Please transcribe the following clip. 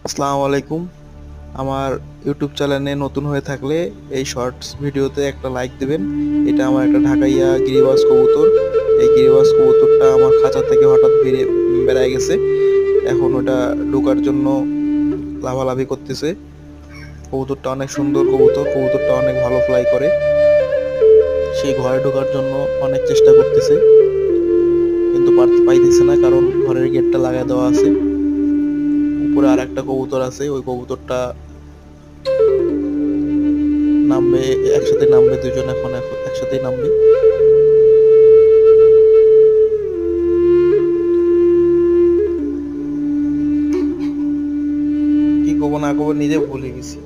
আসসালামু আলাইকুম। আমার ইউটিউব চ্যানেলে নতুন হয়ে থাকলে এই শর্টস ভিডিওতে একটা লাইক দিবেন। এটা আমার একটা ঢাকাইয়া গিরিবাজ কবুতর। এই গিরিবাজ কবুতরটা আমার খাঁচা থেকে হঠাৎ বেড়ায় গেছে। এখন ওটা ঢোকার জন্য লাফালাফি করতেছে। কবুতরটা অনেক সুন্দর কবুতর, কবুতরটা অনেক ভালো ফ্লাই করে। সেই ঘরে ঢোকার জন্য অনেক চেষ্টা করতেছে, কিন্তু পাইতেছে না, কারণ ঘরের গেটটা লাগাই দেওয়া আছে। উপরে আর একটা কবুতর আছে, ওই কবুতরটা নামবে, একসাথে নামবে, দুজন এখন একসাথেই নামবে। কি কব না কব নিজে ভুলে গেছি।